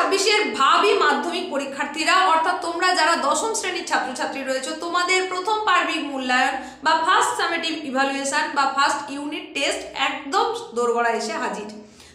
2026-এর ভাবী মাধ্যমিক পরীক্ষার্থীরা অর্থাৎ তোমরা যারা দশম শ্রেণীর ছাত্রছাত্রী রয়েছে, তোমাদের প্রথম পার্বিক মূল্যায়ন বা ফার্স্ট সামেটিভ ইভালুয়েশন বা ফার্স্ট ইউনিট টেস্ট একদম দোরগোড়ায় এসে হাজির।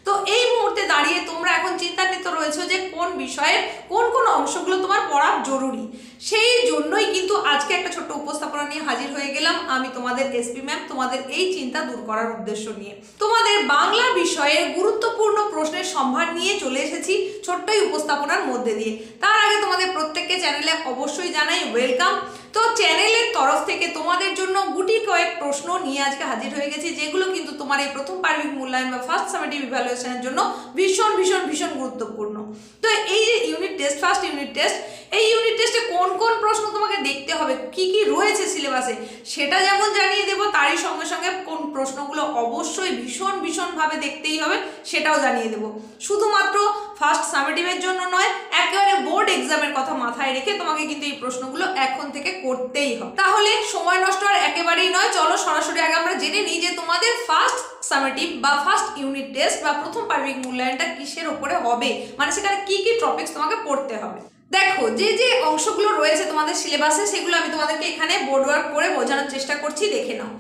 তো এই মুহূর্তে দাঁড়িয়ে তোমরা এখন চিন্তান্বিত রয়েছে যে কোন বিষয়ের কোন কোন অংশগুলো তোমার পড়া জরুরি। সেই জন্যই কিন্তু আজকে একটা ছোট্ট উপস্থাপনা নিয়ে হাজির হয়ে গেলাম আমি, তোমাদের এসপি ম্যাম, তোমাদের এই চিন্তা দূর করার উদ্দেশ্য নিয়ে। তোমাদের বাংলা বিষয়ের গুরুত্বপূর্ণ প্রশ্নের সম্ভার নিয়ে চলে এসেছি ছোট্টই উপস্থাপনার মধ্যে দিয়ে। তার আগে তোমাদের প্রত্যেককে চ্যানেলে অবশ্যই জানাই ওয়েলকাম। তো চ্যানেলের তরফ থেকে তোমাদের জন্য গুটি কয়েক প্রশ্ন নিয়ে আজকে হাজির হয়ে গেছি, যেগুলো কিন্তু তোমার এই প্রথম পার্বিক মূল্যায়ন বা ফার্স্ট সামেটিভ ইভ্যালুয়েশনের জন্য ভীষণ ভীষণ ভীষণ গুরুত্বপূর্ণ। তো এই যে unit test, first unit test, এই ইউনিট টেস্টে কোন কোন প্রশ্ন তোমাকে দেখতে হবে, কি কি রয়েছে সিলেবাসে, সেটা যেমন জানিয়ে দেবো, তারই সঙ্গে সঙ্গে কোন প্রশ্নগুলো অবশ্যই ভীষণ ভীষণভাবে দেখতেই হবে সেটাও জানিয়ে দেবো। শুধুমাত্র ফার্স্ট সামেটিভের জন্য নয়, একেবারে বোর্ড এক্সামের কথা মাথায় রেখে তোমাকে কিন্তু এই প্রশ্নগুলো এখন থেকে করতেই হবে। তাহলে সময় নষ্ট আর একেবারেই নয়, চলো সরাসরি আগে আমরা জেনে নিই যে তোমাদের ফার্স্ট সামেটিভ বা ফার্স্ট ইউনিট টেস্ট বা প্রথম পার্বিক মূল্যায়নটা কিসের উপরে হবে, মানে সেখানে কি কি টপিকস তোমাকে পড়তে হবে। দেখো, যে যে অংশগুলো রয়েছে তোমাদের সিলেবাসে সেগুলো আমি তোমাদেরকে এখানে বোর্ড ওয়ার্ক করে বোঝানোর চেষ্টা করছি, দেখে নাও।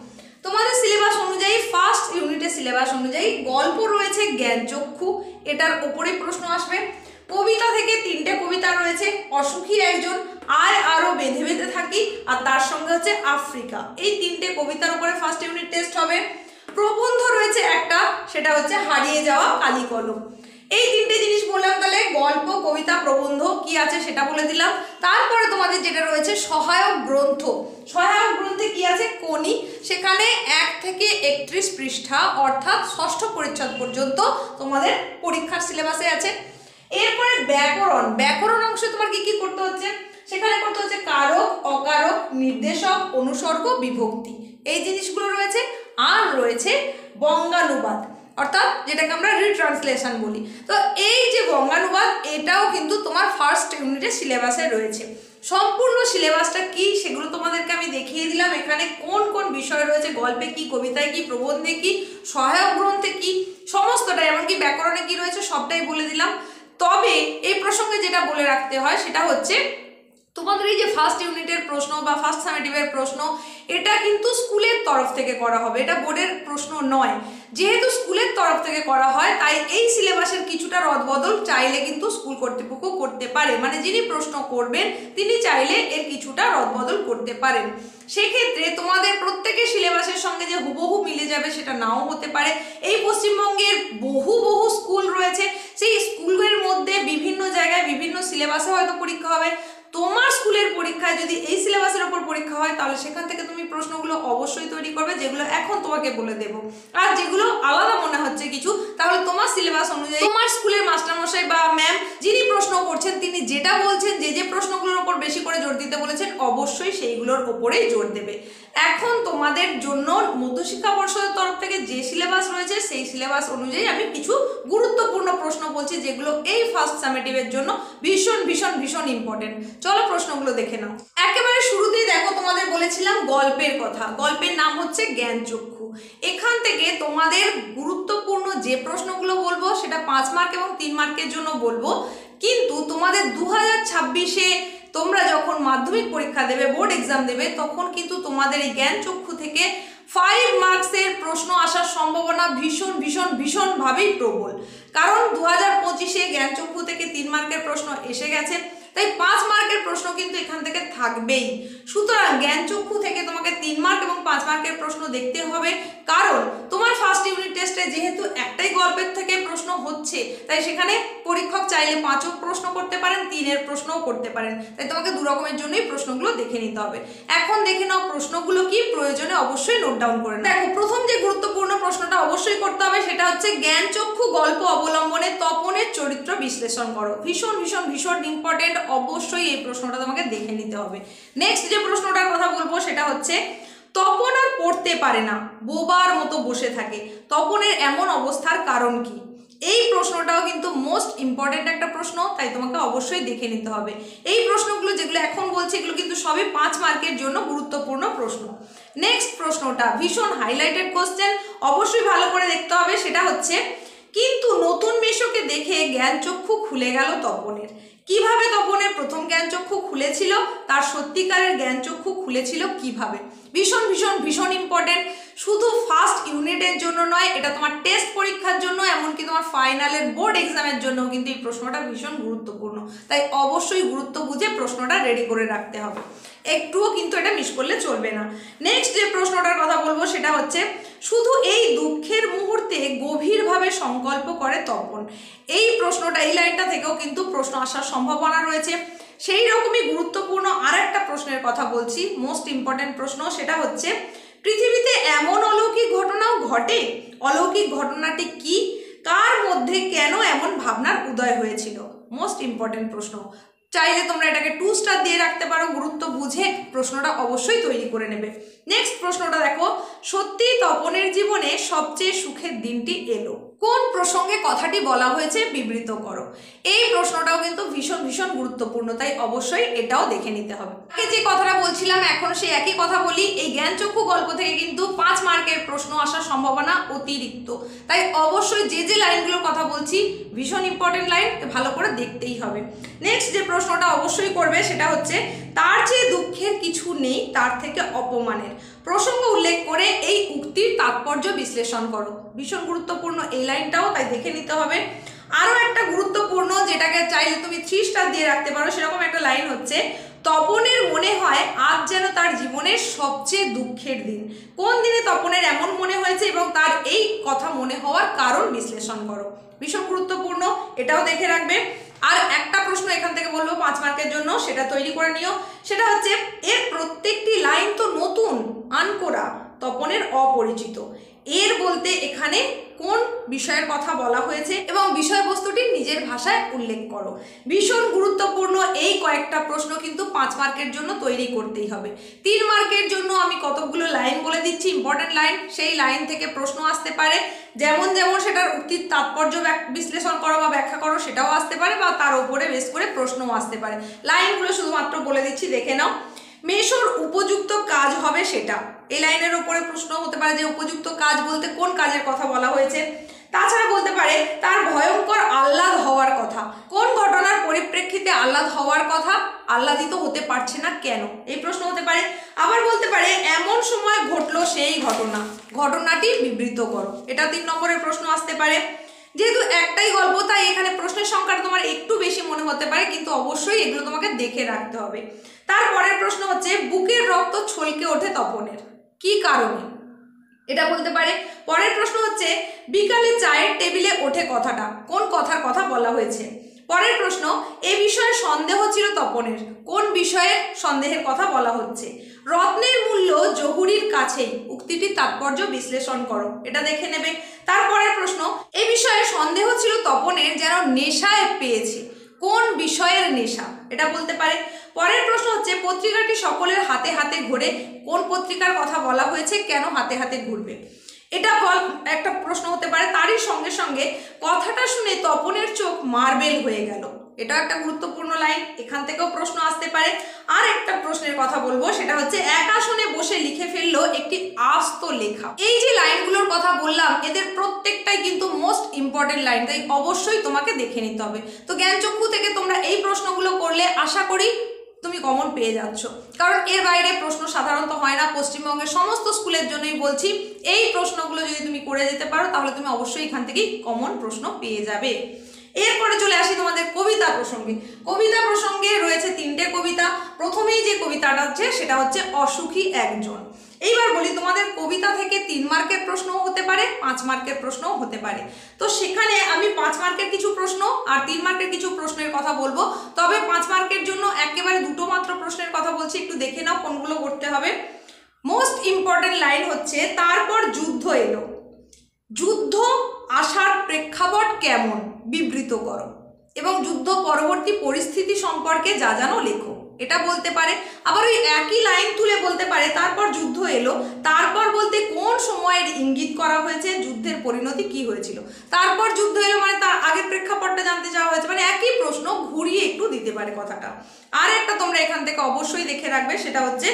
তোমাদের সিলেবাস অনুযায়ী ফার্স্ট ইউনিটের সিলেবাস অনুযায়ী গল্প রয়েছে জ্ঞানচক্ষু, এটার উপরেই প্রশ্ন আসবে। কবিতা থেকে 3টে কবিতা রয়েছে, অসুখী একজন, আয় আরো বেঁধে বেঁধে থাকি, আর তার সঙ্গে হচ্ছে আফ্রিকা। এই 3টে কবিতার উপরে ফার্স্ট ইউনিট টেস্ট হবে। প্রবন্ধ রয়েছে একটা, সেটা হচ্ছে হারিয়ে যাওয়া কালি কলম। এই 3টে জিনিস বললাম, তাহলে গল্প, কবিতা, প্রবন্ধ কি আছে সেটা বলে দিলাম। তারপরে তোমাদের যেটা রয়েছে সহায়ক গ্রন্থ, সহায়ক গ্রন্থে কি আছে, কোনি, সেখানে 1 থেকে 31 পৃষ্ঠা অর্থাৎ ষষ্ঠ পরিচ্ছদ পর্যন্ত তোমাদের পরীক্ষার সিলেবাসে আছে। এরপরে ব্যাকরণ, ব্যাকরণ অংশে তোমার কি কি করতে হচ্ছে, সেখানে করতে হচ্ছে কারক, অকারক, নির্দেশক, অনুসর্গ, বিভক্তি, এই জিনিসগুলো রয়েছে। আর রয়েছে বঙ্গানুবাদ, অর্থাৎ যেটাকে আমরা রিট্রান্সলেশন বলি। তো এই যে বঙ্গানুবাদ, এটাও কিন্তু তোমার ফার্স্ট ইউনিটের সিলেবাসে রয়েছে। সম্পূর্ণ সিলেবাসটা কি সেগুলো তোমাদেরকে আমি দেখিয়ে দিলাম। এখানে কোন কোন বিষয় রয়েছে, গল্পে কি, কবিতায় কি, প্রবন্ধে কি, সহায়ক গ্রন্থে কি, সমস্তটাই, এমনকি ব্যাকরণে কি রয়েছে সবটাই বলে দিলাম। তবে এই প্রসঙ্গে যেটা বলে রাখতে হয় সেটা হচ্ছে তোমাদের এই যে ফার্স্ট ইউনিটের প্রশ্ন বা ফার্স্ট সামেটিভের প্রশ্ন, এটা কিন্তু স্কুলের তরফ থেকে করা হবে, এটা বোর্ডের প্রশ্ন নয়। যেহেতু স্কুলের তরফ থেকে করা হয়, তাই এই সিলেবাসের কিছুটা রদবদল চাইলে কিন্তু স্কুল কর্তৃপক্ষ করতে পারে, মানে যিনি প্রশ্ন করবেন তিনি চাইলে এর কিছুটা রদবদল করতে পারেন। সেক্ষেত্রে তোমাদের প্রত্যেকের সিলেবাসের সঙ্গে যে হুবহু মিলে যাবে সেটা নাও হতে পারে। এই পশ্চিমবঙ্গের বহু বহু স্কুল রয়েছে, সেই স্কুলের মধ্যে বিভিন্ন জায়গায় বিভিন্ন সিলেবাসে হয়তো পরীক্ষা হবে। তোমার স্কুলের পরীক্ষায় যদি এই সিলেবাসের উপর পরীক্ষা হয়, তাহলে সেখান থেকে তুমি প্রশ্নগুলো অবশ্যই তৈরি করবে, যেগুলো এখন তোমাকে বলে দেবো। আর যেগুলো আলাদা মনে হচ্ছে কিছু, তাহলে তোমার সিলেবাস অনুযায়ী তোমার স্কুলের মাস্টারমশাই বা ম্যাম যিনি প্রশ্ন করছেন তিনি যেটা বলছেন, যে যে প্রশ্নগুলোর উপর বেশি করে জোর দিতে বলেছেন, অবশ্যই সেইগুলোর উপরেই জোর দেবে। এখন তোমাদের জন্য মধ্যশিক্ষা পর্ষদের তরফ থেকে যে সিলেবাস রয়েছে সেই সিলেবাস অনুযায়ী আমি কিছু গুরুত্বপূর্ণ প্রশ্ন বলছি, যেগুলো এই ফার্স্ট সামেটিভের জন্য ভীষণ ভীষণ ভীষণ ইম্পর্টেন্ট। চলো প্রশ্নগুলো দেখে নাও। একেবারে শুরুতেই দেখো, তোমাদের বলেছিলাম গল্পের কথা, গল্পের নাম হচ্ছে জ্ঞানচক্ষু। এখান থেকে তোমাদের গুরুত্বপূর্ণ যে প্রশ্নগুলো বলবো সেটা 5 মার্ক এবং 3 মার্কের জন্য বলবো, কিন্তু তোমাদের 2026-এ তোমরা যখন মাধ্যমিক পরীক্ষা দেবে, বোর্ড এক্সাম দেবে, তখন কিন্তু তোমাদের এই জ্ঞানচক্ষু থেকে 5 মার্কসের প্রশ্ন আসার সম্ভাবনা ভীষণ ভীষণ ভীষণভাবেই প্রবল। কারণ 2025-এ জ্ঞানচক্ষু থেকে 3 মার্কের প্রশ্ন এসে গেছে, তাই 5 মার্কের প্রশ্ন কিন্তু এখান থেকে থাকবেই। সুতরাং জ্ঞানচক্ষু থেকে তোমাকে 3 মার্ক এবং 5 মার্কের প্রশ্ন দেখতে হবে, কারণ তোমার ফার্স্ট ইউনিট টেস্টে যেহেতু একটাই গল্পের থেকে প্রশ্ন হচ্ছে, তাই সেখানে পরীক্ষক চাইলে 5 প্রশ্ন করতে পারেন, 3-এর প্রশ্নও করতে পারেন, তাই তোমাকে 2 রকমের জন্যই প্রশ্নগুলো দেখে নিতে হবে। এখন দেখে নাও প্রশ্নগুলো কি, প্রয়োজনে অবশ্যই নোট ডাউন করে নাও। দেখো, প্রথম যে গুরুত্বপূর্ণ প্রশ্নটা অবশ্যই করতে হবে সেটা হচ্ছে জ্ঞানচক্ষু গল্প অবলম্বনে তপনের চরিত্র বিশ্লেষণ করো। ভীষণ ভীষণ ভীষণ ইম্পর্টেন্ট, অবশ্যই এই প্রশ্নটা তোমাকে দেখে নিতে হবে। নেক্সট যে প্রশ্নটার কথা বলবো সেটা হচ্ছে তপন আর পড়তে পারে না, বোবার মতো বসে থাকে, তপনের এমন অবস্থার কারণ কি? এই প্রশ্নটাও কিন্তু মোস্ট ইম্পর্টেন্ট একটা প্রশ্ন, তাই তোমাকে অবশ্যই দেখে নিতে হবে। এই প্রশ্নগুলো যেগুলো এখন বলছি এগুলো কিন্তু সবই 5 মার্কের জন্য গুরুত্বপূর্ণ প্রশ্ন। নেক্সট প্রশ্নটা ভীষণ হাইলাইটেড কোশ্চেন, অবশ্যই ভালো করে দেখতে হবে। সেটা হচ্ছে কিন্তু নতুন মেশোকে দেখে জ্ঞানচক্ষু খুলে গেল তপনের। কিভাবে তপনের প্রথম জ্ঞানচক্ষু খুলেছিল, তার সত্যিকারের জ্ঞানচক্ষু খুলেছিল কিভাবে? ভীষণ ভীষণ ভীষণ ইম্পর্টেন্ট, শুধু ফার্স্ট ইউনিটের জন্য নয়, এটা তোমার টেস্ট পরীক্ষার জন্য, এমনকি তোমার ফাইনালের বোর্ড এক্সামের জন্য কিন্তু এই প্রশ্নটা ভীষণ গুরুত্বপূর্ণ। তাই অবশ্যই গুরুত্ব বুঝে প্রশ্নটা রেডি করে রাখতে হবে, একটুও কিন্তু এটা মিস করলে চলবে না। নেক্সট যে প্রশ্নটার কথা বলবো সেটা হচ্ছে, শুধু এই দুঃখের মুহূর্তে গভীরভাবে সংকল্প করে তপন। এই প্রশ্নটা, এই লাইনটা থেকেও কিন্তু প্রশ্ন আসার সম্ভাবনা রয়েছে। সেই রকমই গুরুত্বপূর্ণ আর একটা প্রশ্নের কথা বলছি, মোস্ট ইম্পর্টেন্ট প্রশ্ন, সেটা হচ্ছে পৃথিবীতে এমন অলৌকিক ঘটনাও ঘটে? অলৌকিক ঘটনাটি কি? কার মধ্যে কেন এমন ভাবনার উদয় হয়েছিল? মোস্ট ইম্পর্টেন্ট প্রশ্ন। চাইলে তোমরা এটাকে 2 স্টার দিয়ে রাখতে পারো, গুরুত্ব বুঝে প্রশ্নটা অবশ্যই তৈরি করে নেবে। নেক্সট প্রশ্নটা দেখো, সত্যি তপনের জীবনে সবচেয়ে সুখের দিনটি এলো? কোন প্রসঙ্গে কথাটি বলা হয়েছে বিবৃত করো। এই প্রশ্নটাও কিন্তু ভীষণ ভীষণ গুরুত্বপূর্ণ, তাই অবশ্যই এটাও দেখে নিতে হবে। আগে যে কথাটা বলছিলাম এখন সেই একই কথা বলি, এই জ্ঞানচক্ষু গল্প থেকে কিন্তু 5 মার্কের প্রশ্ন আসার সম্ভাবনা অতিরিক্ত, তাই অবশ্যই যে যে লাইনগুলোর কথা বলছি ভীষণ ইম্পর্টেন্ট লাইন, ভালো করে দেখতেই হবে। নেক্সট যে প্রশ্নটা অবশ্যই করবে সেটা হচ্ছে, তার চেয়ে দুঃখের কিছু নেই তার থেকে অপমানের। প্রসঙ্গ উল্লেখ করে এই উক্তির তাৎপর্য বিশ্লেষণ করো। ভীষণ গুরুত্বপূর্ণ এই লাইনটাও, তাই দেখে নিতে হবে। আরও একটা গুরুত্বপূর্ণ, যেটাকে চাইলে তুমি 3 স্টার দিয়ে রাখতে পারো, সেরকম একটা লাইন হচ্ছে, তপনের মনে হয় আজ যেন তার জীবনের সবচেয়ে দুঃখের দিন। কোন দিনে তপনের এমন মনে হয়েছে এবং তার এই কথা মনে হওয়ার কারণ বিশ্লেষণ করো। ভীষণ গুরুত্বপূর্ণ, এটাও দেখে রাখবে। আর একটা প্রশ্ন এখান থেকে বলবো 5 মার্কের জন্য, সেটা তৈরি করে নিও। সেটা হচ্ছে, এর প্রত্যেকটি লাইন তো নতুন, আনকোরা, তপনের অপরিচিত। এর বলতে এখানে কোন বিষয়ের কথা বলা হয়েছে এবং বিষয়বস্তুটি নিজের ভাষায় উল্লেখ করো। ভীষণ গুরুত্বপূর্ণ এই কয়েকটা প্রশ্ন কিন্তু 5 মার্কের জন্য তৈরি করতেই হবে। 3 মার্কের জন্য আমি কতগুলো লাইন বলে দিচ্ছি, ইম্পর্টেন্ট লাইন, সেই লাইন থেকে প্রশ্ন আসতে পারে। যেমন যেমন সেটার উক্তির তাৎপর্য বিশ্লেষণ করো বা ব্যাখ্যা করো, সেটাও আসতে পারে, বা তার উপরে বেস করে প্রশ্নও আসতে পারে। লাইনগুলো শুধুমাত্র বলে দিচ্ছি, দেখে নাও। মেশোর উপযুক্ত কাজ হবে সেটা, এই লাইনের উপরে প্রশ্ন হতে পারে যে উপযুক্ত কাজ বলতে কোন কাজের কথা বলা হয়েছে। তাছাড়া বলতে পারে তার ভয়ঙ্কর আহ্লাদ হওয়ার কথা, কোন ঘটনার পরিপ্রেক্ষিতে আহ্লাদ হওয়ার কথা, আহ্লাদিত হতে পারছে না কেন, এই প্রশ্ন হতে পারে। আবার বলতে পারে এমন সময় ঘটলো সেই ঘটনা, ঘটনাটি বিবৃত করো, এটা 3 নম্বরের প্রশ্ন আসতে পারে। যেহেতু একটাই গল্প তাই এখানে প্রশ্নের সংখ্যাটা তোমার একটু বেশি মনে হতে পারে, কিন্তু অবশ্যই এগুলো তোমাকে দেখে রাখতে হবে। তারপরের প্রশ্ন হচ্ছে, বুকের রক্ত ছলকে ওঠে তপনের, কি কারণে, এটা বলতে পারে। পরের প্রশ্ন হচ্ছে, বিকালে চায়ের টেবিলে ওঠে কথাটা, কোন কথার কথা বলা হয়েছে। পরের প্রশ্ন, এ বিষয়ে সন্দেহ ছিল তপনের, কোন বিষয়ে সন্দেহের কথা বলা হচ্ছে। রত্নের মূল্য জহুরির কাছেই, উক্তিটির তাৎপর্য বিশ্লেষণ করো, এটা দেখে নেবে। তারপরের প্রশ্ন, এ বিষয়ে সন্দেহ ছিল তপনের যেন নেশায় পেয়েছে, কোন বিষয়ের নেশা, এটা বলতে পারে। পরের প্রশ্ন হচ্ছে, পত্রিকাটি সকলের হাতে হাতে ঘোরে, কোন পত্রিকার কথা বলা হয়েছে, কেন হাতে হাতে ঘুরবে, এটা একটা প্রশ্ন হতে পারে। তারই সঙ্গে সঙ্গে কথাটা শুনে তপনের চোখ মার্বেল হয়ে গেল, এটা একটা গুরুত্বপূর্ণ লাইন, এখান থেকেও প্রশ্ন আসতে পারে। আর একটা প্রশ্নের কথা বলবো, সেটা হচ্ছে, এক আসনে বসে লিখে ফেললো একটি আস্ত লেখা। এই যে লাইনগুলোর কথা বললাম এদের প্রত্যেকটাই কিন্তু মোস্ট ইম্পর্টেন্ট লাইন, তাই অবশ্যই তোমাকে দেখে নিতে হবে। তো জ্ঞানচক্ষু থেকে তোমরা এই প্রশ্নগুলো করলে আশা করি তুমি কমন পেয়ে যাচ্ছ, কারণ এর বাইরে প্রশ্ন সাধারণত হয় না। পশ্চিমবঙ্গের সমস্ত স্কুলের জন্যই বলছি, এই প্রশ্নগুলো যদি তুমি করে যেতে পারো তাহলে তুমি অবশ্যই এখান থেকেই কমন প্রশ্ন পেয়ে যাবে। এরপরে চলে আসি তোমাদের কবিতা প্রসঙ্গে। কবিতা প্রসঙ্গে রয়েছে 3টে কবিতা। প্রথমেই যে কবিতাটা আছে সেটা হচ্ছে অসুখী একজন। এইবার বলি, তোমাদের কবিতা থেকে 3 মার্কের প্রশ্নও হতে পারে, 5 মার্কের প্রশ্নও হতে পারে। তো সেখানে আমি 5 মার্কের কিছু প্রশ্ন আর 3 মার্কের কিছু প্রশ্নের কথা বলবো, তবে 5 মার্কের জন্য একেবারে 2টো মাত্র প্রশ্নের কথা বলছি, একটু দেখে নাও কোনগুলো করতে হবে। মোস্ট ইম্পর্টেন্ট লাইন হচ্ছে, তারপর যুদ্ধ এলো, যুদ্ধ আসার প্রেক্ষাপট কেমন বিবৃত করো এবং যুদ্ধ পরবর্তী পরিস্থিতি সম্পর্কে যা জানো লেখো, এটা বলতে পারে। আবার ওই একই লাইন তুলে বলতে পারে, তারপর যুদ্ধ এলো, তারপর বলতে কোন সময়ের ইঙ্গিত করা হয়েছে, যুদ্ধের পরিণতি কি হয়েছিল। তারপর যুদ্ধ এলো মানে তার আগের প্রেক্ষাপটটা জানতে চাওয়া হয়েছে, মানে একই প্রশ্ন ঘুরিয়ে একটু দিতে পারে কথাটা। আর একটা তোমরা এখান থেকে অবশ্যই দেখে রাখবে, সেটা হচ্ছে,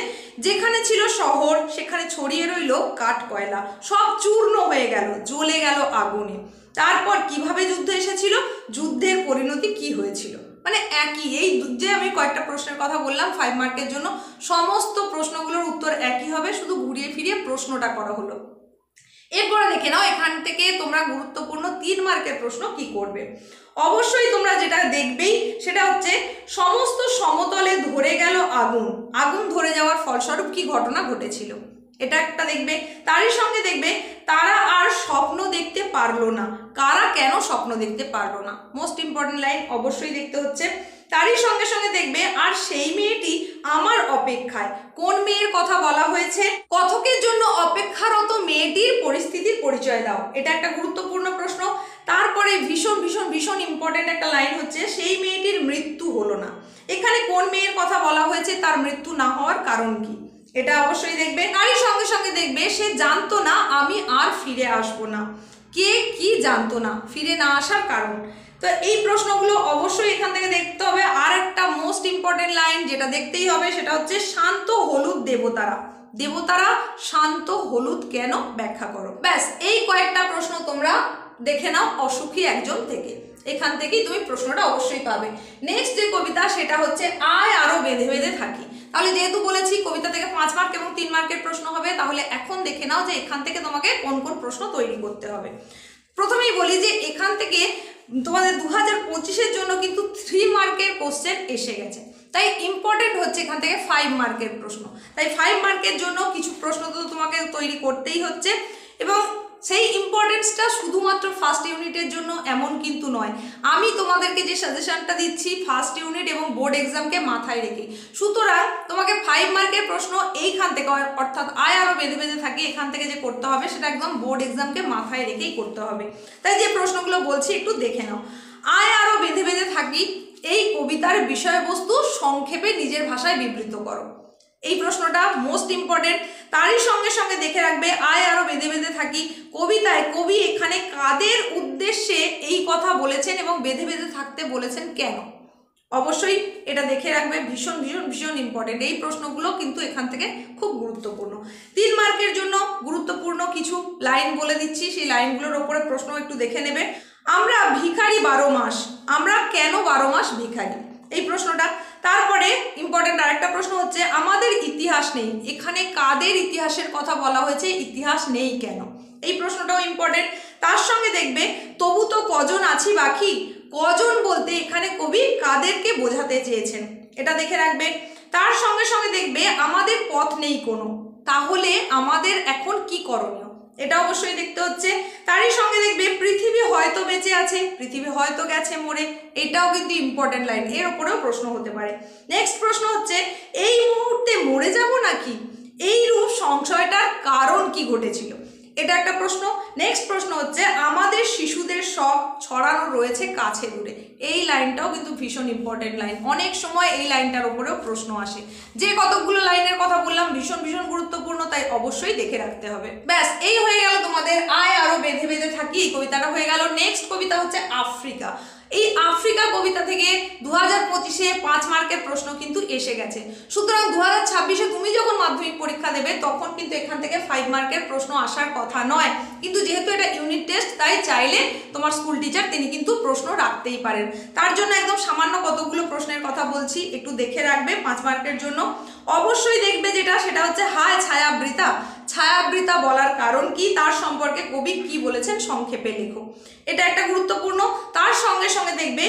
যেখানে ছিল শহর সেখানে ছড়িয়ে রইল কাঠ কয়লা, সব চূর্ণ হয়ে গেল, জ্বলে গেল আগুনে। তারপর কিভাবে যুদ্ধ এসেছিল, যুদ্ধের পরিণতি কি হয়েছিল, মানে একই। এই যে আমি কয়েকটা প্রশ্নের কথা বললাম 5 মার্কের জন্য, সমস্ত প্রশ্নগুলোর উত্তর একই হবে, শুধু ঘুরিয়ে ফিরিয়ে প্রশ্নটা করা হলো। এরপরে দেখে নাও এখান থেকে তোমরা গুরুত্বপূর্ণ 3 মার্কের প্রশ্ন কি করবে। অবশ্যই তোমরা যেটা দেখবেই সেটা হচ্ছে সমস্ত সমতলে ধরে গেল আগুন, আগুন ধরে যাওয়ার ফলস্বরূপ কি ঘটনা ঘটেছিল, এটা একটা দেখবে। তারই সঙ্গে দেখবে তারা আর স্বপ্ন দেখতে পারলো না, কারা কেন স্বপ্ন দেখতে পারলো না, মোস্ট ইম্পর্টেন্ট লাইন অবশ্যই দেখতে হচ্ছে। তারই সঙ্গে সঙ্গে দেখবে আর সেই মেয়েটি আমার অপেক্ষায়, কোন মেয়ের কথা বলা হয়েছে, কথকের জন্য অপেক্ষারত মেয়েটির পরিস্থিতির পরিচয় দাও, এটা একটা গুরুত্বপূর্ণ প্রশ্ন। তারপরে ভীষণ ভীষণ ভীষণ ইম্পর্টেন্ট একটা লাইন হচ্ছে সেই মেয়েটির মৃত্যু হলো না, এখানে কোন মেয়ের কথা বলা হয়েছে, তার মৃত্যু না হওয়ার কারণ কি, এটা অবশ্যই দেখবে। তারই সঙ্গে সঙ্গে দেখবে সে জানতো না আমি আর ফিরে আসবো না, কে কি জানতো না, ফিরে না আসার কারণ। তো এই প্রশ্নগুলো অবশ্যই এখান থেকে দেখতে হবে। আর একটা মোস্ট ইম্পর্টেন্ট লাইন যেটা দেখতেই হবে সেটা হচ্ছে শান্ত হলুদ দেবতারা, দেবতারা শান্ত হলুদ কেন, ব্যাখ্যা করো। ব্যাস এই কয়েকটা প্রশ্ন তোমরা দেখে নাও অসুখী একজন থেকে, এখান থেকেই তুমি প্রশ্নটা অবশ্যই পাবে। নেক্সট যে কবিতা সেটা হচ্ছে আয় আরো বেঁধে বেঁধে থাকি। তাহলে যেহেতু বলেছি কবিতা থেকে 5 মার্ক এবং 3 মার্কের প্রশ্ন হবে, তাহলে এখন দেখে নাও যে এখান থেকে তোমাকে কোন কোন প্রশ্ন তৈরি করতে হবে। প্রথমেই বলি যে এখান থেকে তোমাদের 2025-এর জন্য কিন্তু 3 মার্কের কোশ্চেন এসে গেছে, তাই ইম্পর্টেন্ট হচ্ছে এখান থেকে 5 মার্কের প্রশ্ন। তাই 5 মার্কের জন্য কিছু প্রশ্ন তো তোমাকে তৈরি করতেই হচ্ছে, এবং সেই ইম্পর্টেন্সটা শুধুমাত্র ফার্স্ট ইউনিটের জন্য এমন কিন্তু নয়। আমি তোমাদেরকে যে সাজেশনটা দিচ্ছি ফার্স্ট ইউনিট এবং বোর্ড এক্সামকে মাথায় রেখে, সুতরাং তোমাকে 5 মার্কের প্রশ্ন এইখান থেকে অর্থাৎ আয় আরো বেঁধে বেঁধে থাকি এখান থেকে যে করতে হবে সেটা একদম বোর্ড এক্সামকে মাথায় রেখেই করতে হবে। তাই যে প্রশ্নগুলো বলছি একটু দেখে নাও। আয় আরো বেঁধে বেঁধে থাকি এই কবিতার বিষয়বস্তু সংক্ষেপে নিজের ভাষায় বিবৃত করো, এই প্রশ্নটা মোস্ট ইম্পর্টেন্ট। তারই সঙ্গে সঙ্গে দেখে রাখবে আয় আরো বেঁধে বেঁধে থাকি কবিতায় কবি এখানে কাদের উদ্দেশ্যে এই কথা বলেছেন এবং বেঁধে বেঁধে থাকতে বলেছেন কেন, অবশ্যই এটা দেখে রাখবে, ভীষণ ভীষণ ভীষণ ইম্পর্টেন্ট। এই প্রশ্নগুলো কিন্তু এখান থেকে খুব গুরুত্বপূর্ণ। 3 মার্কের জন্য গুরুত্বপূর্ণ কিছু লাইন বলে দিচ্ছি, সেই লাইনগুলোর ওপরে প্রশ্ন একটু দেখে নেবে। আমরা ভিখারি 12 মাস, আমরা কেন 12 মাস ভিখারি, এই প্রশ্নটা। তারপরে ইম্পর্টেন্ট আরেকটা প্রশ্ন হচ্ছে আমাদের ইতিহাস নেই, এখানে কাদের ইতিহাসের কথা বলা হয়েছে, ইতিহাস নেই কেন, এই প্রশ্নটাও ইম্পর্টেন্ট। তার সঙ্গে দেখবে তবু তো কজন আছি বাকি, কজন বলতে এখানে কবি কাদেরকে বোঝাতে চেয়েছেন, এটা দেখে রাখবে। তার সঙ্গে সঙ্গে দেখবে আমাদের পথ নেই কোনো, তাহলে আমাদের এখন কি করণীয়, এটা অবশ্যই দেখতে হচ্ছে। তারই সঙ্গে দেখবে পৃথিবী হয়তো বেঁচে আছে, পৃথিবী হয়তো গেছে মরে, এটাও কিন্তু ইম্পর্টেন্ট লাইন, এর উপরেও প্রশ্ন হতে পারে। নেক্সট প্রশ্ন হচ্ছে এই মুহূর্তে মরে যাব নাকি, এই রূপ সংশয়টার কারণ কি ঘটেছিল, এটা একটা প্রশ্ন। নেক্সট প্রশ্ন হচ্ছে আমাদের শিশুদের শখ ছড়ানো রয়েছে কাছে দূরে, এই লাইনটাও কিন্তু ভীষণ ইম্পর্টেন্ট লাইন, অনেক সময় এই লাইনটার উপরেও প্রশ্ন আসে। যে কতগুলো লাইনের কথা বললাম ভীষণ ভীষণ গুরুত্বপূর্ণ, তাই অবশ্যই দেখে রাখতে হবে। ব্যাস এই হয়ে গেল তোমাদের আয় আরো বেঁধে বেঁধে থাকি, এই কবিতাটা হয়ে গেল। নেক্সট কবিতা হচ্ছে আফ্রিকা। এই আফ্রিকা কবিতা থেকে 2025-এ 5 মার্কের প্রশ্ন কিন্তু এসে গেছে, সুতরাং 2026-এ তুমি যখন মাধ্যমিক পরীক্ষা দেবে তখন কিন্তু এখান থেকে 5 মার্কের প্রশ্ন আসার কথা নয়, কিন্তু যেহেতু এটা ইউনিট টেস্ট তাই চাইলে তোমার স্কুল টিচার তিনি কিন্তু প্রশ্ন রাখতেই পারেন। তার জন্য একদম সামান্য কতগুলো প্রশ্নের কথা বলছি, একটু দেখে রাখবে 5 মার্কের জন্য। অবশ্যই দেখবে যেটা সেটা হচ্ছে হায় ছায়াবৃতা, ছায়াবৃতা বলার কারণ কি, তার সম্পর্কে কবি কি বলেছেন সংক্ষেপে লেখো, এটা একটা গুরুত্বপূর্ণ। তার সঙ্গে সঙ্গে দেখবে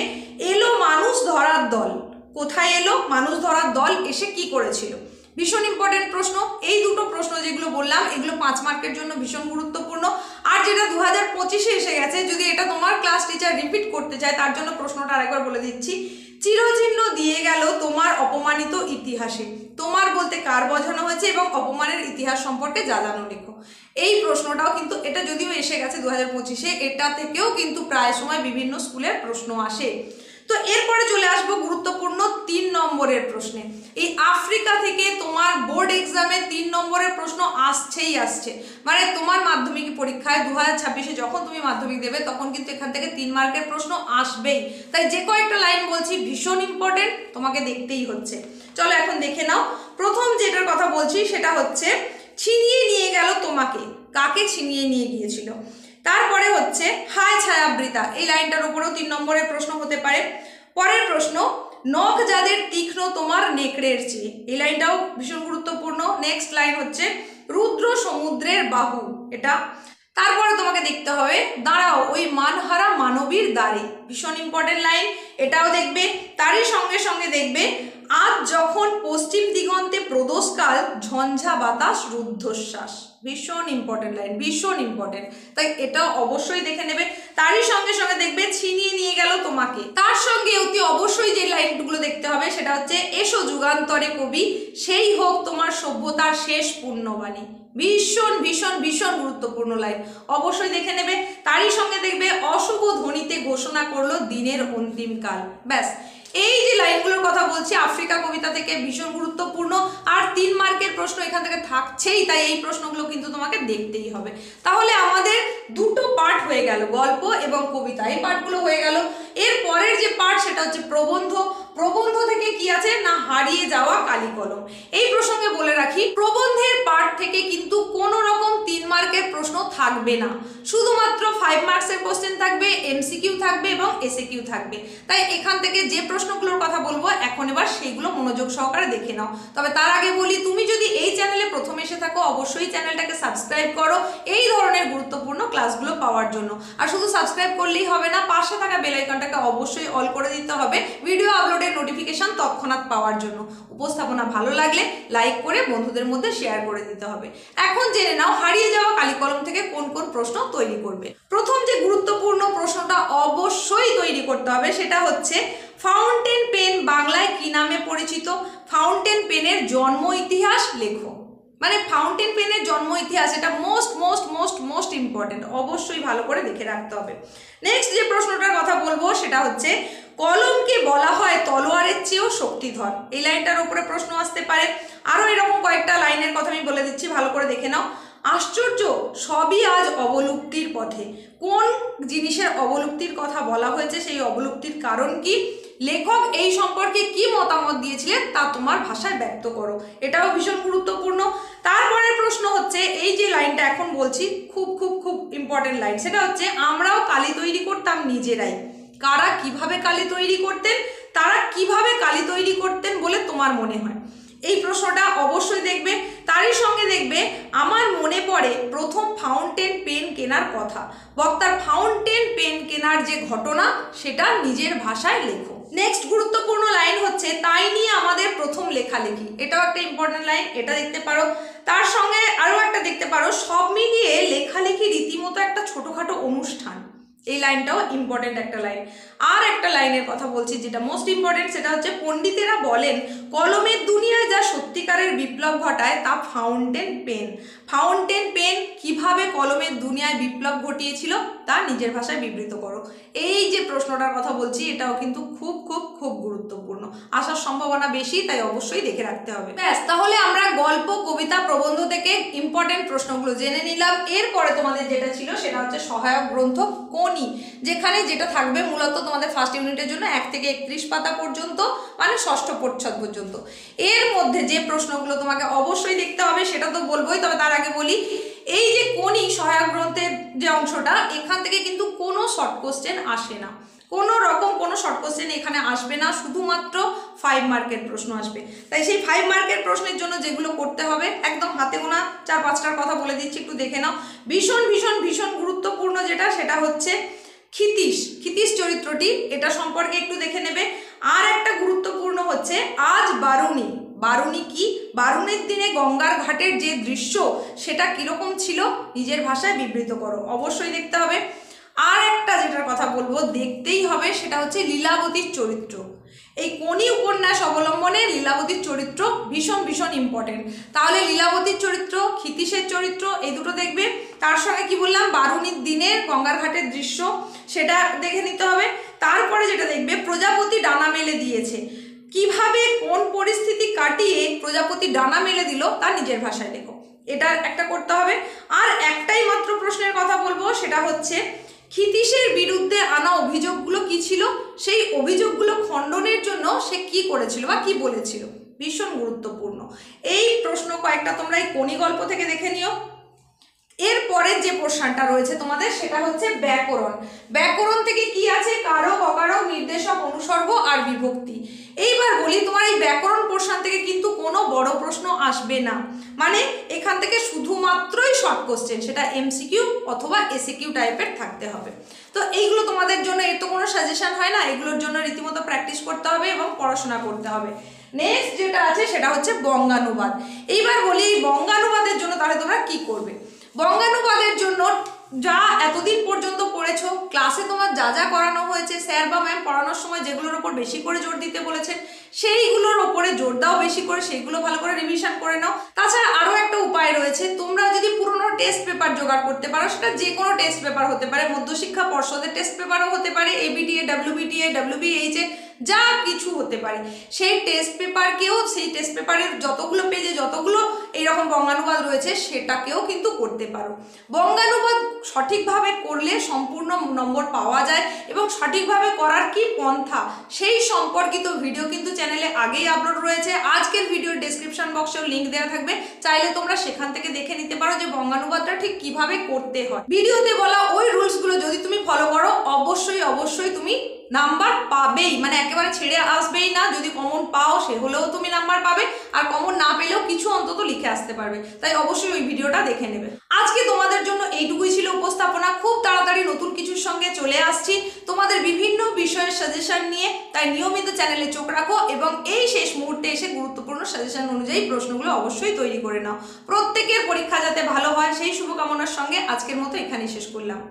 এলো মানুষ ধরার দল, কোথায় এলো, মানুষ ধরার দল এসে কি করেছিল, ভীষণ ইম্পর্টেন্ট প্রশ্ন। এই দুটো প্রশ্ন যেগুলো বললাম এগুলো 5 মার্কের জন্য ভীষণ গুরুত্বপূর্ণ। আর যেটা 2025-এ এসে গেছে, যদি এটা তোমার ক্লাস টিচার রিপিট করতে চায় তার জন্য প্রশ্নটা আরেকবার বলে দিচ্ছি। চিরচিহ্ন দিয়ে গেল তোমার অপমানিত ইতিহাসে, তোমার বলতে কার বোঝানো হয়েছে এবং অপমানের ইতিহাস সম্পর্কে জানানো লেখো, এই প্রশ্নটাও কিন্তু এটা যদিও এসে গেছে 2025-এ, এটা থেকেও কিন্তু প্রায় সময় বিভিন্ন স্কুলের প্রশ্ন আসে। তো এরপরে চলে আসবো গুরুত্বপূর্ণ 3 নম্বরের প্রশ্নে। এই আফ্রিকা থেকে তোমার বোর্ড এক্সামে 3 নম্বরের প্রশ্ন আসছেই আসছে, মানে তোমার মাধ্যমিক পরীক্ষায় 2026-এ যখন তুমি মাধ্যমিক দেবে তখন কিন্তু এখান থেকে 3 মার্কের প্রশ্ন আসবেই, তাই যে কয়েকটা লাইন বলছি ভীষণ ইম্পর্টেন্ট, তোমাকে দেখতেই হচ্ছে। চলো এখন দেখে নাও। প্রথম যেটার কথা বলছি সেটা হচ্ছে ছিনিয়ে নিয়ে গেল তোমাকে, কাকে ছিনিয়ে নিয়ে গিয়েছিল, তারপরে হচ্ছে হায় ছায়াবৃতা, এই লাইনটার উপরেও 3 নম্বরের প্রশ্ন হতে পারে। পরের প্রশ্ন, নখ যাদের তীক্ষ্ণ তোমার নেকড়ের চেয়ে, এই লাইনটাও ভীষণ গুরুত্বপূর্ণ। নেক্সট লাইন হচ্ছে রুদ্র সমুদ্রের বাহু, এটা। তারপরে তোমাকে দেখতে হবে দাঁড়াও ওই মানহারা মানবীর দ্বারে, ভীষণ ইম্পর্টেন্ট লাইন, এটাও দেখবে। তারই সঙ্গে সঙ্গে দেখবে আজ যখন পশ্চিম দিগন্তে প্রদোষকাল ঝঞ্ঝা বাতাস রুদ্ধশ্বাস, ভীষণ ইম্পর্টেন্ট লাইন, ভীষণ ইম্পর্টেন্ট, তাই এটা অবশ্যই দেখে নেবে। তারই সঙ্গে সঙ্গে দেখবে ছিনিয়ে নিয়ে গেল তোমাকে। তার সঙ্গে অতি অবশ্যই যে লাইনগুলো দেখতে হবে সেটা হচ্ছে এসো যুগান্তরে কবি সেই হোক তোমার সভ্যতার শেষ পুণ্যবাণী, ভীষণ ভীষণ ভীষণ গুরুত্বপূর্ণ লাইন, অবশ্যই দেখে নেবে। তারই সঙ্গে দেখবে অশুভ ধ্বনিতে ঘোষণা করলো দিনের অন্তিম কাল। ব্যাস, এই যে লাইনগুলোর কথা বলছি আফ্রিকা কবিতা থেকে, ভীষণ গুরুত্বপূর্ণ। আর 3 মার্কের প্রশ্ন এখান থেকে থাকছেই, তাই এই প্রশ্নগুলো কিন্তু তোমাকে দেখতেই হবে। তাহলে আমাদের দুটো পার্ট হয়ে গেল, গল্প এবং কবিতা, এই পার্টগুলো হয়ে গেল। এর পরের যে পার্ট সেটা হচ্ছে প্রবন্ধ। প্রবন্ধ থেকে কি আছে না হারিয়ে যাওয়া কালি কলম। এই প্রসঙ্গে বলে রাখি, প্রবন্ধের পার্ট থেকে কিন্তু কোনো রকম 3 মার্কের প্রশ্ন থাকবে না, শুধুমাত্র 5 মার্কসের কোশ্চেন থাকবে, এমসিকিউ থাকবে এবং এসএকিউ থাকবে। তাই এখান থেকে যে প্রশ্নগুলোর কথা বলবো এখন এবার সেইগুলো মনোযোগ সহকারে দেখে নাও। তবে তার আগে বলি, তুমি যদি এই চ্যানেলে প্রথম এসে থাকো অবশ্যই চ্যানেলটাকে সাবস্ক্রাইব করো এই ধরনের গুরুত্বপূর্ণ ক্লাসগুলো পাওয়ার জন্য। আর শুধু সাবস্ক্রাইব করলেই হবে না, পাশে থাকা বেল আইকনটাকে অবশ্যই অল করে দিতে হবে ভিডিও আপলোডের নোটিফিকেশন তৎক্ষণাৎ পাওয়ার জন্য। উপস্থাপনা ভালো লাগলে লাইক করে বন্ধুদের মধ্যে শেয়ার করে দিতে হবে। এখন জেনে নাও হারিয়ে যাওয়া কালি কলম থেকে কোন কোন প্রশ্ন তৈরি করবে। প্রথম যে গুরুত্বপূর্ণ প্রশ্নটা অবশ্যই তৈরি করতে হবে সেটা হচ্ছে ফাউন্টেন পেন বাংলায় কি নামে পরিচিত? ফাউন্টেন পেনের জন্ম ইতিহাস লেখো। মানে ফাউন্টেন পেনের জন্ম ইতিহাস, এটা most most most most important, অবশ্যই ভালো করে দেখে রাখতে হবে। নেক্সট যে প্রশ্নটার কথা বলবো সেটা হচ্ছে কলমকে বলা হয় তলোয়ারের চেয়েও শক্তিধর, এই লাইনটার উপরে প্রশ্ন আসতে পারে। আরো এরকম কয়েকটা লাইনের কথা আমি বলে দিচ্ছি, ভালো করে দেখে নাও। আশ্চর্য সবই আজ অবলুপ্তির পথে, কোন জিনিসের অবলুপ্তির কথা বলা হয়েছে, সেই অবলুপ্তির কারণ কি, লেখক এই সম্পর্কে কি মতামত দিয়েছিলেন তা তোমার ভাষায় ব্যক্ত করো, এটাও ভীষণ গুরুত্বপূর্ণ। তারপরের প্রশ্ন হচ্ছে এই যে লাইনটা এখন বলছি খুব খুব খুব ইম্পর্টেন্ট লাইন, সেটা হচ্ছে আমরাও কালি তৈরি করতাম নিজেরাই। কারা কিভাবে কালি তৈরি করতেন, তারা কিভাবে কালি তৈরি করতেন বলে তোমার মনে হয়, এই প্রশ্নটা অবশ্যই দেখবে। তারই সঙ্গে দেখবে আমার মনে পড়ে প্রথম ফাউন্টেন পেন কেনার কথা, বক্তার ফাউন্টেন পেন কেনার যে ঘটনা সেটা নিজের ভাষায় লেখো। নেক্সট গুরুত্বপূর্ণ লাইন হচ্ছে তাই নিয়ে আমাদের প্রথম লেখালেখি, এটাও একটা ইম্পর্টেন্ট লাইন, এটা দেখতে পারো। তার সঙ্গে আরও একটা দেখতে পারো সব মিলিয়ে লেখালেখি রীতিমতো একটা ছোটোখাটো অনুষ্ঠান, এই লাইনটাও ইম্পর্টেন্ট একটা লাইন। আর একটা লাইনের কথা বলছি যেটা মোস্ট ইম্পর্টেন্ট, সেটা হচ্ছে পণ্ডিতেরা বলেন কলমের দুনিয়ায় যা সত্যিকারের বিপ্লব ঘটায় তা ফাউন্টেন পেন। ফাউন্টেন পেন কিভাবে কলমের দুনিয়ায় বিপ্লব ঘটিয়েছিল তা নিজের ভাষায় বিবৃত করো। এই যে প্রশ্নটার কথা বলছি এটাও কিন্তু খুব খুব খুব গুরুত্বপূর্ণ, আসার সম্ভাবনা বেশি, তাই অবশ্যই দেখে রাখতে হবে। ব্যাস, তাহলে আমরা গল্প কবিতা প্রবন্ধ থেকে ইম্পর্টেন্ট প্রশ্নগুলো জেনে নিলাম। এরপরে তোমাদের যেটা ছিল সেটা হচ্ছে সহায়ক গ্রন্থ কোনি, যেখানে যেটা থাকবে মূলত তোমাদের ফার্স্ট ইউনিটের জন্য 1 থেকে 31 পাতা পর্যন্ত, মানে ষষ্ঠ পরিচ্ছদ পর্যন্ত। এর মধ্যে যে প্রশ্নগুলো তোমাকে অবশ্যই দেখতে হবে সেটা তো বলবোই, তবে তার আগে বলি এই যে কোনি সহায়ক গ্রন্থের যে অংশটা, এখান থেকে কিন্তু কোনো শর্ট কোশ্চেন আসে না, কোনো রকম কোনো শর্ট কোশ্চেন এখানে আসবে না, শুধুমাত্র 5 মার্কের প্রশ্ন আসবে। তাই সেই 5 মার্কের প্রশ্নের জন্য যেগুলো করতে হবে একদম হাতে গোনা 4-5টার কথা বলে দিচ্ছি, একটু দেখে নাও। ভীষণ ভীষণ ভীষণ গুরুত্বপূর্ণ যেটা সেটা হচ্ছে ক্ষিতীশ, ক্ষিতীশ চরিত্রটি, এটা সম্পর্কে একটু দেখে নেবে। আর একটা গুরুত্বপূর্ণ হচ্ছে আজ বারুণী, বারুণী কি, বারুণীর দিনে গঙ্গার ঘাটের যে দৃশ্য সেটা কিরকম ছিল নিজের ভাষায় বিবৃত করো, অবশ্যই দেখতে হবে। আর একটা যেটার কথা বলবো দেখতেই হবে সেটা হচ্ছে লীলাবতীর চরিত্র। এই কোনি উপন্যাস অবলম্বনে লীলাবতীর চরিত্র ভীষণ ভীষণ ইম্পর্টেন্ট। তাহলে লীলাবতীর চরিত্র, ক্ষিতীশের চরিত্র, এই দুটো দেখবে। তার সঙ্গে কি বললাম, বারুণীর দিনের গঙ্গার ঘাটের দৃশ্য, সেটা দেখে নিতে হবে। তারপরে যেটা দেখবে প্রজাপতি ডানা মেলে দিয়েছে, কিভাবে কোন পরিস্থিতি কাটিয়ে প্রজাপতি ডানা মেলে দিল তা নিজের ভাষায় লেখো, এটা একটা করতে হবে। আর একটাই মাত্র প্রশ্নের কথা বলবো সেটা হচ্ছে ক্ষিতীশের বিরুদ্ধে আনা অভিযোগগুলো কি ছিল, সেই অভিযোগগুলো খণ্ডনের জন্য সে কি করেছিল বা কি বলেছিল, ভীষণ গুরুত্বপূর্ণ। এই প্রশ্ন কয়েকটা তোমরা এই কোনি গল্প থেকে দেখে নিও। এরপরে যে পোর্শনটা রয়েছে তোমাদের সেটা হচ্ছে ব্যাকরণ। ব্যাকরণ থেকে কি আছে? কারক, অকারক, নির্দেশক, অনুসর্গ আর বিভক্তি। এইবার বলি, তোমার এই ব্যাকরণ পোর্শন থেকে কিন্তু কোনো বড় প্রশ্ন আসবে না, মানে এখান থেকে শুধুমাত্রই শর্ট কোশ্চেন, সেটা এমসিকিউ অথবা এসিকিউ টাইপের থাকতে হবে। তো এইগুলো তোমাদের জন্য, এর তো কোনো সাজেশন হয় না, এগুলোর জন্য রীতিমতো প্র্যাকটিস করতে হবে এবং পড়াশোনা করতে হবে। নেক্সট যেটা আছে সেটা হচ্ছে বঙ্গানুবাদ। এইবার বলি, এই বঙ্গানুবাদের জন্য তাহলে তোমরা কি করবে? বঙ্গানুবাদের জন্য যা এতদিন পর্যন্ত পড়েছো, ক্লাসে তোমার যা যা করানো হয়েছে, স্যার বা ম্যাম পড়ানোর সময় যেগুলোর ওপর বেশি করে জোর দিতে বলেছেন সেইগুলোর ওপরে জোর দাও বেশি করে, সেইগুলো ভালো করে রিভিশন করে নাও। তাছাড়া আরও একটা উপায় রয়েছে, তোমরা যদি পুরনো টেস্ট পেপার জোগাড় করতে পারো, সেটা যে কোনো টেস্ট পেপার হতে পারে, মধ্যশিক্ষা পর্ষদের টেস্ট পেপারও হতে পারে, এবিটিএ, ডাব্লিউবিটিএ, ডাব্লিউবিএইচএ, যা কিছু হতে পারে, সেই টেস্ট পেপারকেও, সেই টেস্ট পেপারের যতগুলো পেজে যতগুলো এইরকম বঙ্গানুবাদ রয়েছে সেটাকেও কিন্তু করতে পারো। বঙ্গানুবাদ সঠিকভাবে করলে সম্পূর্ণ নম্বর পাওয়া যায়, এবং সঠিকভাবে করার কি পন্থা সেই সম্পর্কিত ভিডিও কিন্তু চ্যানেলে আগেই আপলোড রয়েছে। আজকের ভিডিওর ডেসক্রিপশন বক্সেও লিঙ্ক দেওয়া থাকবে, চাইলে তোমরা সেখান থেকে দেখে নিতে পারো যে বঙ্গানুবাদটা ঠিক কিভাবে করতে হয়। ভিডিওতে বলা ওই রুলসগুলো যদি তুমি ফলো করো, অবশ্যই অবশ্যই তুমি নাম্বার পাবেই, মানে একেবারে ছেড়ে আসবেই না। যদি কমন পাও সে হলেও তুমি নাম্বার পাবে, আর কমন না পেলেও কিছু অন্তত লিখে আসতে পারবে। তাই অবশ্যই ওই ভিডিওটা দেখে নেবে। আজকে তোমাদের জন্য এইটুকুই ছিল উপস্থাপনা। খুব তাড়াতাড়ি নতুন কিছুর সঙ্গে চলে আসছি তোমাদের বিভিন্ন বিষয়ের সাজেশন নিয়ে, তাই নিয়মিত চ্যানেলে চোখ রাখো এবং এই শেষ মুহূর্তে এসে গুরুত্বপূর্ণ সাজেশন অনুযায়ী প্রশ্নগুলো অবশ্যই তৈরি করে নাও। প্রত্যেকের পরীক্ষা যাতে ভালো হয় সেই শুভকামনার সঙ্গে আজকের মতো এখানেই শেষ করলাম।